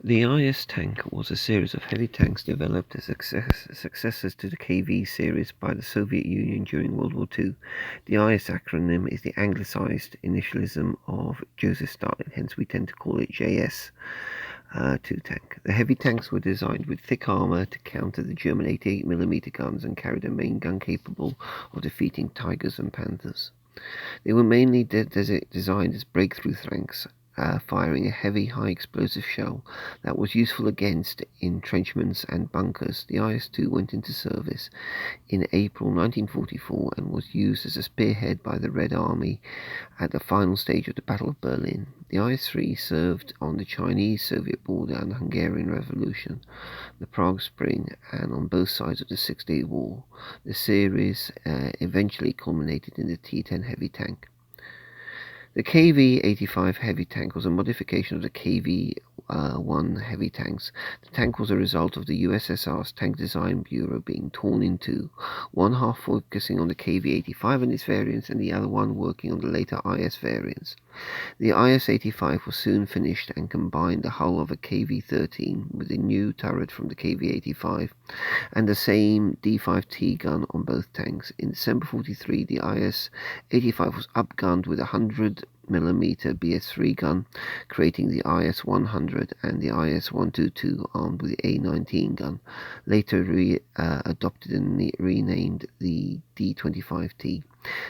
The IS tank was a series of heavy tanks developed as successors to the KV series by the Soviet Union during World War II. The IS acronym is the anglicized initialism of Joseph Stalin, hence we tend to call it JS2 tank. The heavy tanks were designed with thick armor to counter the German 88mm guns and carried a main gun capable of defeating Tigers and Panthers. They were mainly designed as breakthrough tanks, firing a heavy, high-explosive shell that was useful against entrenchments and bunkers. The IS-2 went into service in April 1944 and was used as a spearhead by the Red Army at the final stage of the Battle of Berlin. The IS-3 served on the Chinese-Soviet border and the Hungarian Revolution, the Prague Spring, and on both sides of the Six-Day War. The series eventually culminated in the T-10 heavy tank. The KV-85 heavy tank was a modification of the KV-1 heavy tanks. The tank was a result of the USSR's Tank Design Bureau being torn in two, one half focusing on the KV-85 and its variants, and the other one working on the later IS variants. The IS-85 was soon finished and combined the hull of a KV-13 with a new turret from the KV-85 and the same D5T gun on both tanks. In December 1943, the IS-85 was upgunned with a 100mm BS3 gun, creating the IS-100, and the IS-122 armed with the A-19 gun, later adopted and renamed the D25T.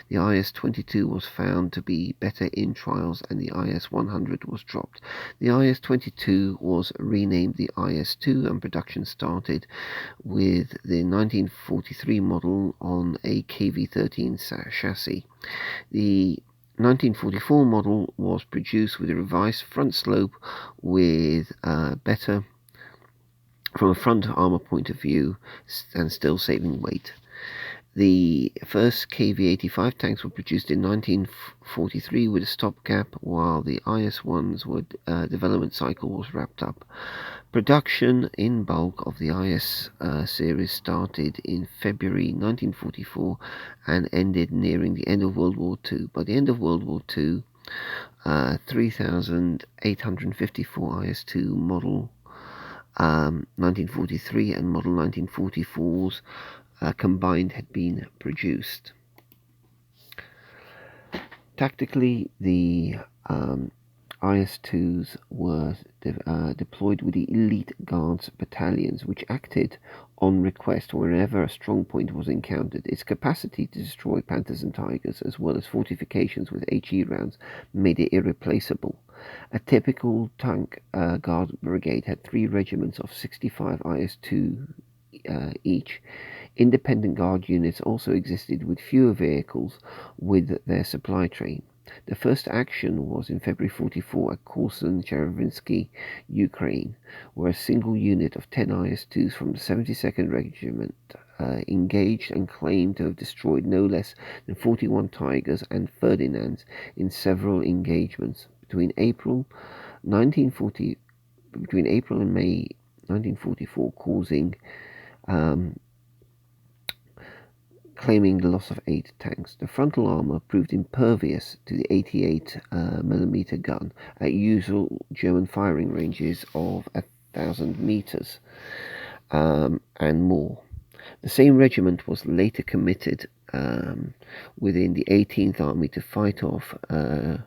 The IS-22 was found to be better in trials and the IS-100 was dropped. The IS-22 was renamed the IS-2 and production started with the 1943 model on a KV-13 chassis. The 1944 model was produced with a revised front slope with better from a front armor point of view and still saving weight. The first KV-85 tanks were produced in 1943 with a stopgap while the IS-1's development cycle was wrapped up. Production in bulk of the IS series started in February 1944 and ended nearing the end of World War II. By the end of World War II, 3,854 IS-2 model 1943 and model 1944s combined had been produced. Tactically, the IS-2s were deployed with the elite guards battalions, which acted on request wherever a strong point was encountered. Its capacity to destroy Panthers and Tigers, as well as fortifications with HE rounds, made it irreplaceable. A typical tank guard brigade had 3 regiments of 65 IS-2 each. Independent guard units also existed with fewer vehicles with their supply train. The first action was in February 1944 at Korsun-Chervinsky, Ukraine, where a single unit of 10 IS-2s from the 72nd Regiment engaged and claimed to have destroyed no less than 41 Tigers and Ferdinands in several engagements. Between April and May 1944, claiming the loss of 8 tanks. The frontal armor proved impervious to the 88mm gun at usual German firing ranges of 1,000 meters and more. The same regiment was later committed within the 18th Army to fight off the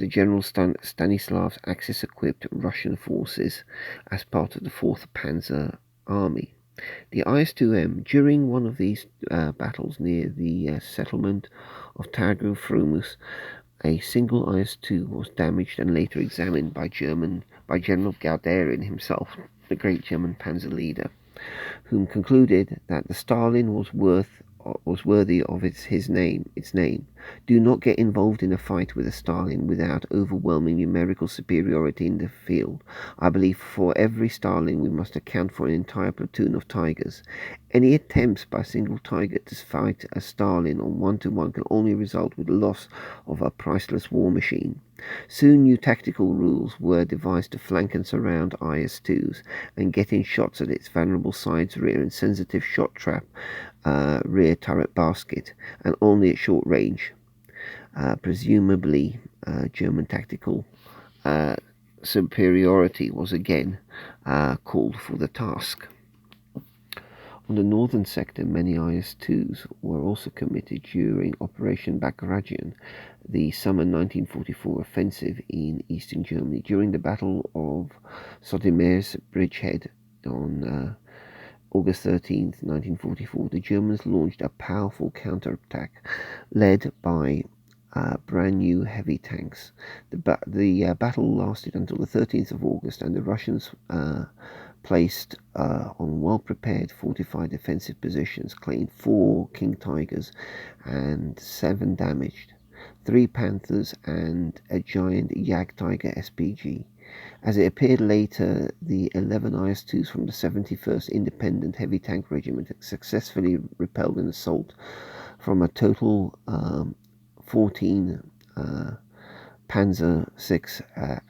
General Stanislav's Axis-equipped Russian forces as part of the 4th Panzer Army. The IS-2M, during one of these battles near the settlement of Targu-Frumus, a single IS-2 was damaged and later examined by General Guderian himself, the great German panzer leader, whom concluded that the Stalin was worthy of its name. Do not get involved in a fight with a Stalin without overwhelming numerical superiority in the field. I believe for every Stalin we must account for an entire platoon of Tigers. Any attempts by a single Tiger to fight a Stalin on one-to-one can only result with the loss of a priceless war machine. Soon new tactical rules were devised to flank and surround IS-2s and get in shots at its vulnerable sides, rear and sensitive shot trap rear turret basket, and only at short range. Presumably German tactical superiority was again called for the task. On the northern sector, many IS-2s were also committed during Operation Bagration, the summer 1944 offensive in eastern Germany. During the Battle of Sotomayor's Bridgehead on August 13, 1944, the Germans launched a powerful counterattack led by brand new heavy tanks. The battle lasted until the 13th of August, and the Russians placed on well-prepared fortified defensive positions claimed 4 King Tigers and 7 damaged, 3 Panthers and a giant Jagdtiger SPG. As it appeared later, the 11 IS-2s from the 71st Independent Heavy Tank Regiment successfully repelled an assault from a total 14 Panzer VI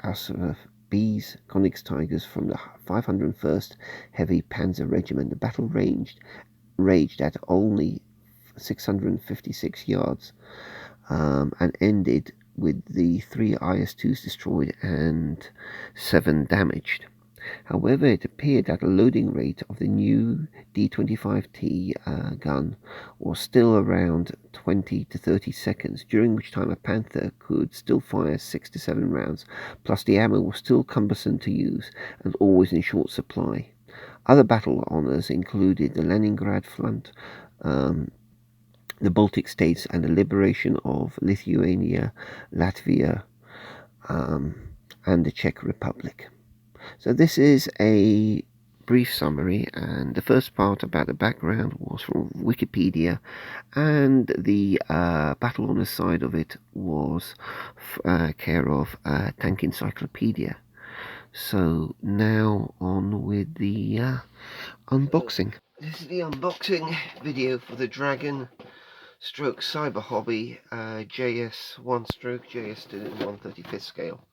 Iosif B's Konix Tigers from the 501st Heavy Panzer Regiment. The battle raged at only 656 yards and ended with the 3 IS-2s destroyed and 7 damaged. However, it appeared that the loading rate of the new D-25T gun was still around 20 to 30 seconds, during which time a Panther could still fire 6 to 7 rounds, plus the ammo was still cumbersome to use and always in short supply. Other battle honours included the Leningrad front, the Baltic states, and the liberation of Lithuania, Latvia, and the Czech Republic. So this is a brief summary, and the first part about the background was from Wikipedia, and the battle on the side of it was care of Tank Encyclopedia. So now on with the unboxing. This is the unboxing video for the Dragon stroke Cyber Hobby JS1 stroke JS2 1/35th scale.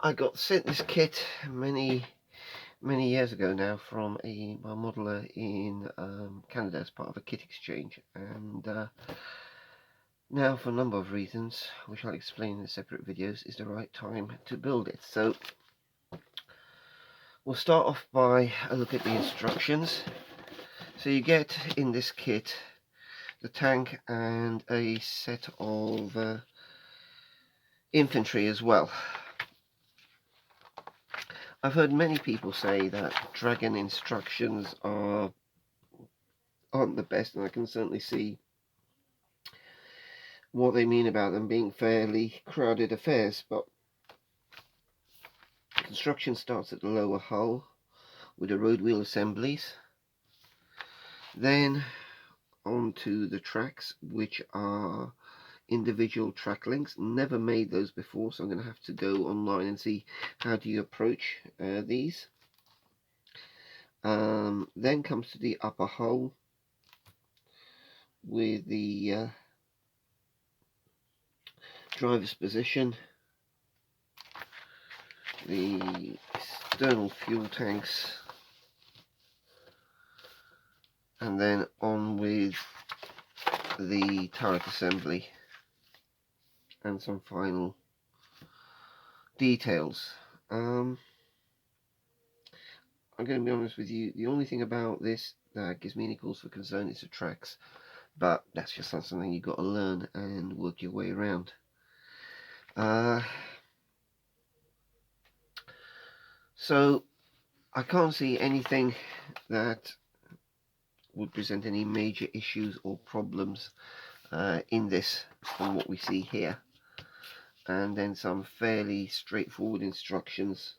I got sent this kit many years ago now from my modeler in Canada as part of a kit exchange, and now for a number of reasons, which I'll explain in separate videos, is the right time to build it. So we'll start off by a look at the instructions. So you get in this kit the tank and a set of infantry as well. I've heard many people say that Dragon instructions aren't the best, and I can certainly see what they mean about them being fairly crowded affairs, but construction starts at the lower hull with the road wheel assemblies, then onto the tracks, which are individual track links. Never made those before, so I'm going to have to go online and see how do you approach these. Then comes to the upper hull with the driver's position, the external fuel tanks, and then on with the turret assembly and some final details. I'm going to be honest with you, the only thing about this that gives me any cause for concern is the tracks, but that's just something you've got to learn and work your way around. So I can't see anything that would present any major issues or problems in this from what we see here, and then some fairly straightforward instructions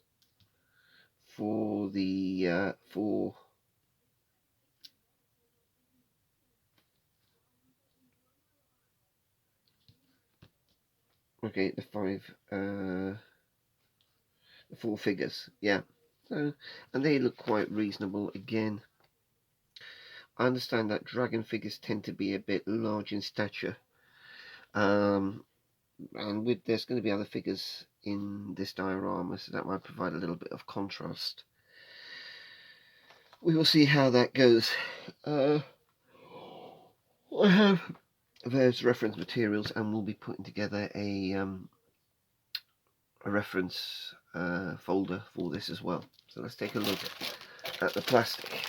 for the the 4 figures, yeah. So, and they look quite reasonable. Again, I understand that Dragon figures tend to be a bit large in stature, and there's going to be other figures in this diorama, so that might provide a little bit of contrast. We will see how that goes. I have various reference materials, and we'll be putting together a a reference folder for this as well. So let's take a look at the plastic.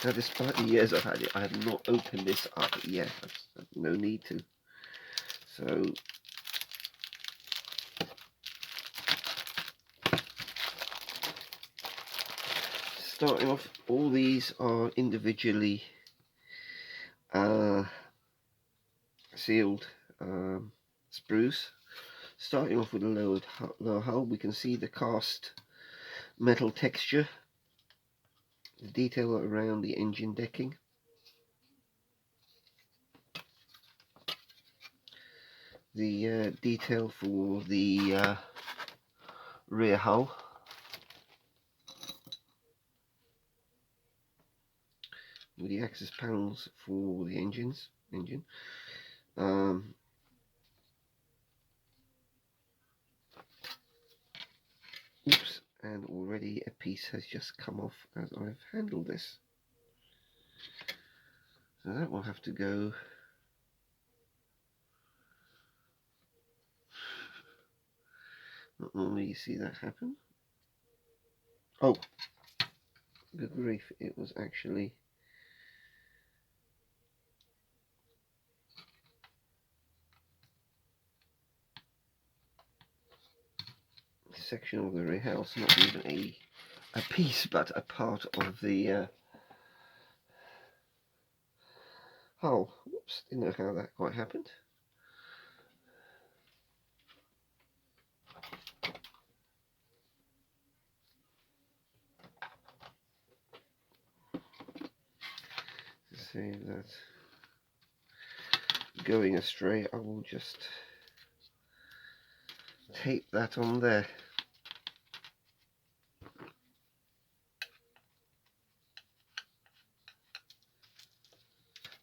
Now, despite the years I've had it, I have not opened this up yet. There's no need to. So starting off, all these are individually sealed sprues. Starting off with a lower hull, we can see the cast metal texture, the detail around the engine decking, the detail for the rear hull, with the access panels for the engine. Oops, and already a piece has just come off as I've handled this. So that will have to go. Not normally you see that happen. Oh, good grief, it was actually a section of the rear house, not even a piece, but a part of the hull. Whoops, didn't know how that quite happened. To save that going astray, I will just tape that on there.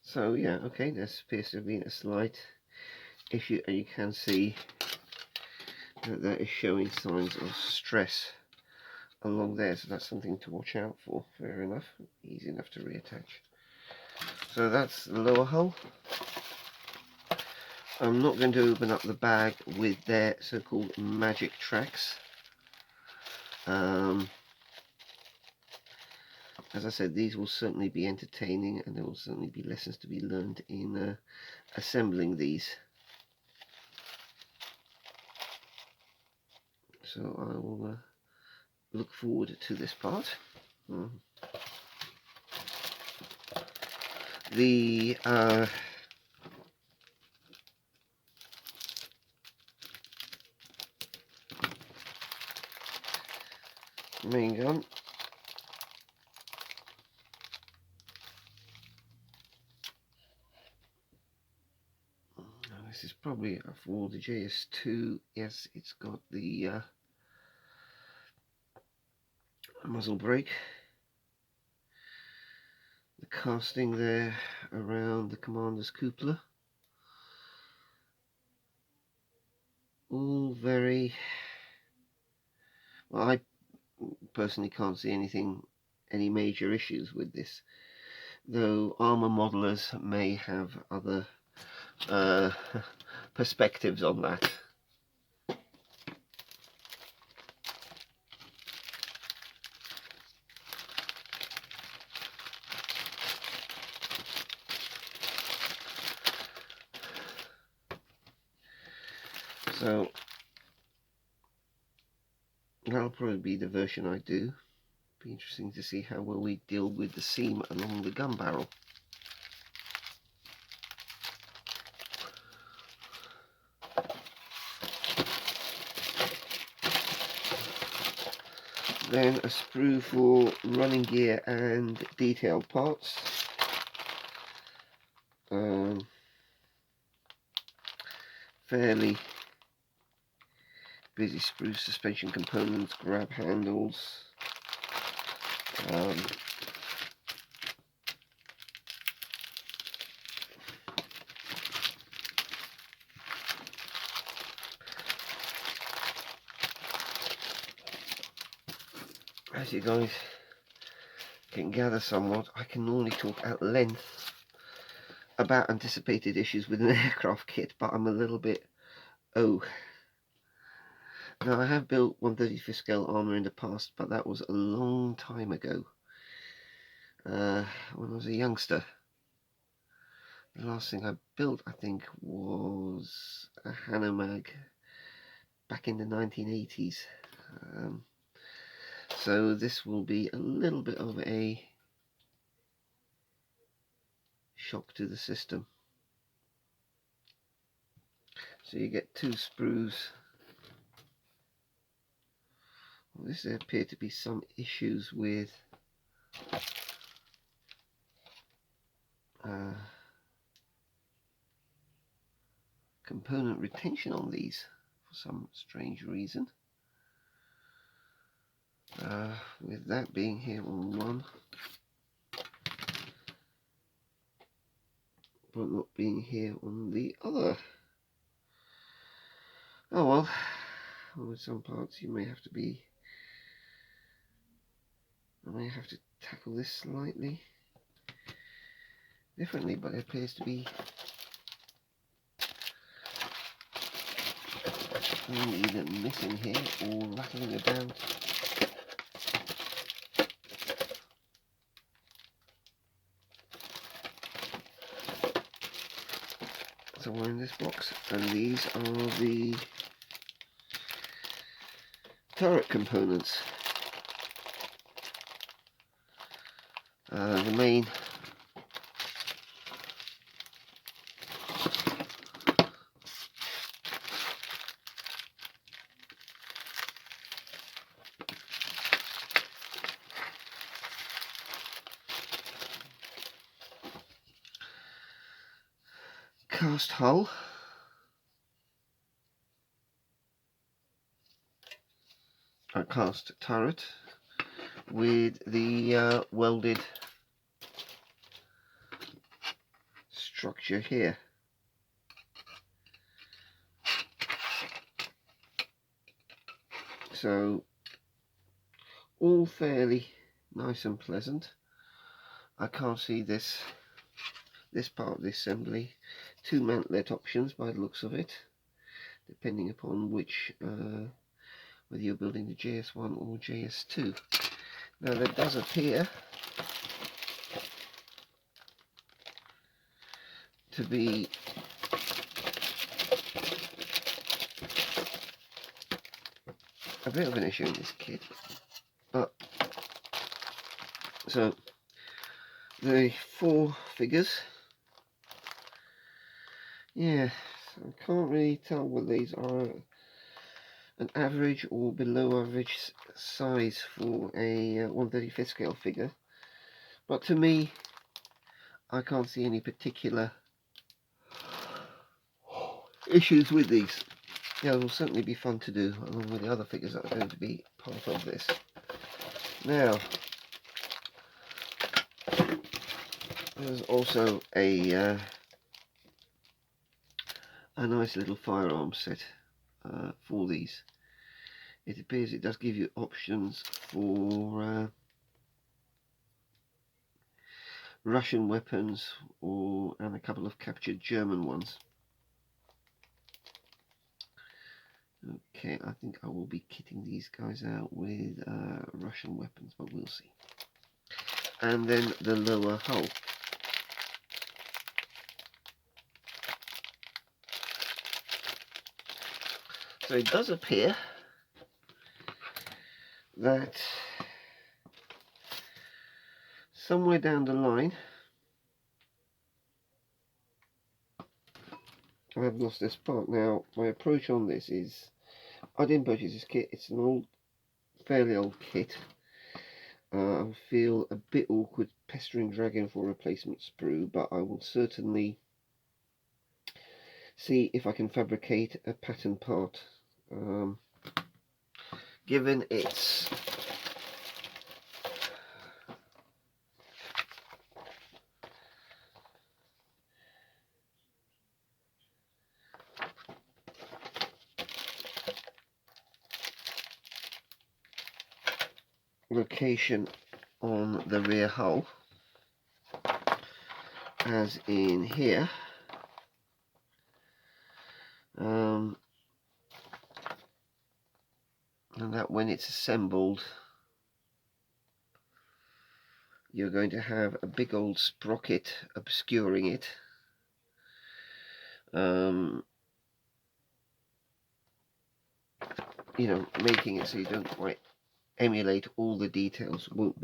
So yeah, okay, there appears to have been a slight issue, and you can see that that is showing signs of stress along there, so that's something to watch out for. Fair enough, easy enough to reattach. So that's the lower hull. I'm not going to open up the bag with their so-called magic tracks. As I said, these will certainly be entertaining, and there will certainly be lessons to be learned in assembling these. So I will look forward to this part. The main gun. This is probably for the JS2. Yes, it's got the muzzle brake, the casting there around the commander's cupola. All very well. I personally can't see any major issues with this, though armor modelers may have other perspectives on that. So that'll probably be the version I do. Be interesting to see how well we deal with the seam along the gun barrel. Then a sprue for running gear and detailed parts. Fairly busy sprue, suspension components, grab handles. As you guys can gather somewhat, I can normally talk at length about anticipated issues with an aircraft kit, but I'm a little bit O. Now, I have built 1/35 scale armour in the past, but that was a long time ago, when I was a youngster. The last thing I built, I think, was a Hanomag back in the 1980s. So this will be a little bit of a shock to the system. So you get two sprues. Well, there appear to be some issues with component retention on these for some strange reason. With that being here on one, but not being here on the other. Oh well, with some parts you may have to tackle this slightly differently, but it appears to be either missing here or rattling about. Somewhere in this box, and these are the turret components. The main cast hull, a cast turret with the welded structure here. So all fairly nice and pleasant. I can't see this part of the assembly. Two mantlet options by the looks of it, depending upon which whether you're building the JS1 or JS2. Now there does appear to be a bit of an issue in this kit, but so the 4 figures, yeah, so I can't really tell whether these are an average or below average size for a 1/35 scale figure, but to me I can't see any particular issues with these. Yeah, it will certainly be fun to do along with the other figures that are going to be part of this. Now, there's also a nice little firearm set for these. It appears it does give you options for Russian weapons and a couple of captured German ones. Okay, I think I will be kitting these guys out with Russian weapons, but we'll see. And then the lower hull. So it does appear that somewhere down the line, I have lost this part. Now, my approach on this is, I didn't purchase this kit. It's an fairly old kit. I feel a bit awkward pestering Dragon for a replacement sprue, but I will certainly see if I can fabricate a pattern part. Given its location on the rear hull, as in here, and that when it's assembled, you're going to have a big old sprocket obscuring it. You know, making it so you don't quite emulate all the details. Won't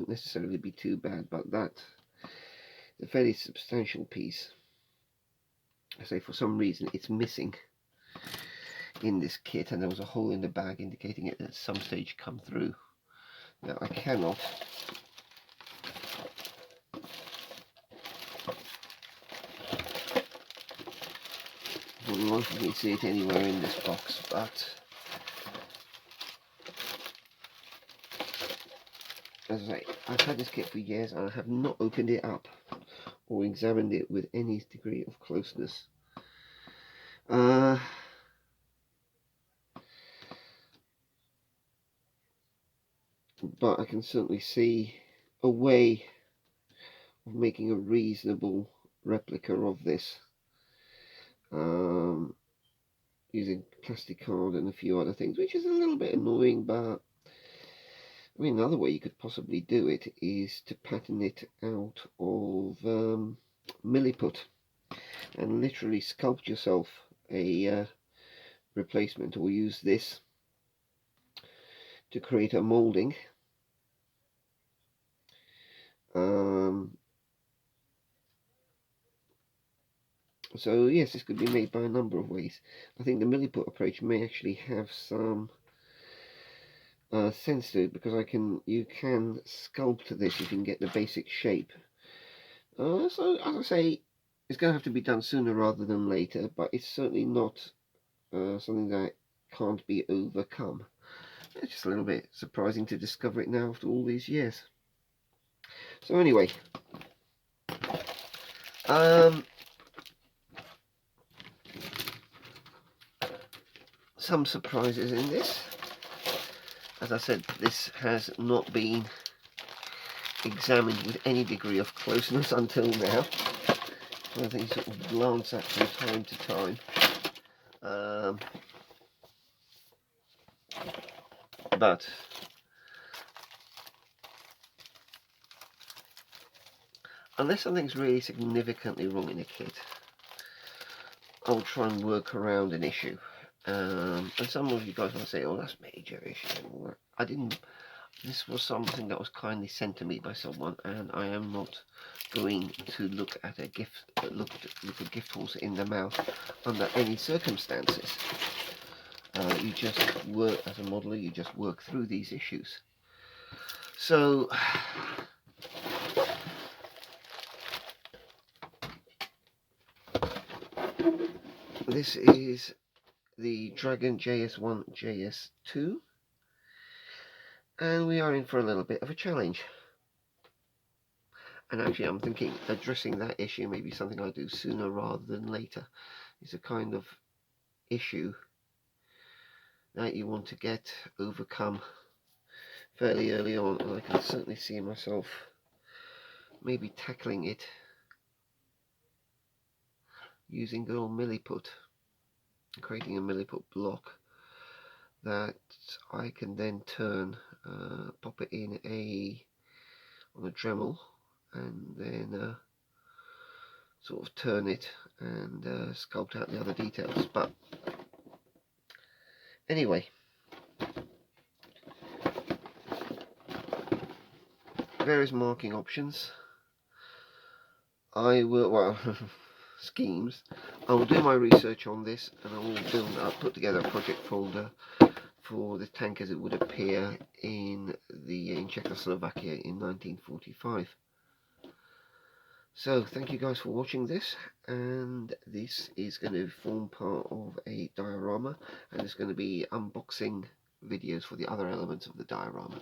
necessarily be too bad, but that's a fairly substantial piece. I say for some reason it's missing in this kit, and there was a hole in the bag indicating it at some stage come through. Now I cannot wouldn't want me to see it anywhere in this box, but as I say, I've had this kit for years and I have not opened it up or examined it with any degree of closeness. But I can certainly see a way of making a reasonable replica of this, using plastic card and a few other things, which is a little bit annoying, but I mean, another way you could possibly do it is to pattern it out of milliput and literally sculpt yourself a replacement, or use this to create a molding. So yes, this could be made by a number of ways. I think the milliput approach may actually have some sense to it, because you can sculpt this if you can get the basic shape. So as I say, it's going to have to be done sooner rather than later, but it's certainly not something that can't be overcome. It's just a little bit surprising to discover it now after all these years. So anyway, some surprises in this. As I said, this has not been examined with any degree of closeness until now. I think you sort of glance at from time to time. But unless something's really significantly wrong in a kit, I'll try and work around an issue. And some of you guys might say, oh, that's major issue. I didn't. This was something that was kindly sent to me by someone, and I am not going to look at a gift, look a gift horse in the mouth under any circumstances. You just work as a modeler. You just work through these issues. So this is the Dragon JS1 JS2, and we are in for a little bit of a challenge. And actually I'm thinking addressing that issue may be something I do sooner rather than later. It's a kind of issue that you want to get overcome fairly early on, and I can certainly see myself maybe tackling it using good old milliput, creating a milliput block that I can then turn, pop it in on a Dremel, and then sort of turn it and sculpt out the other details. But anyway, various marking options. I will, well, schemes. I will do my research on this, and I will put together a project folder for the tank as it would appear in Czechoslovakia in 1945. So thank you guys for watching this, and this is going to form part of a diorama, and there's going to be unboxing videos for the other elements of the diorama.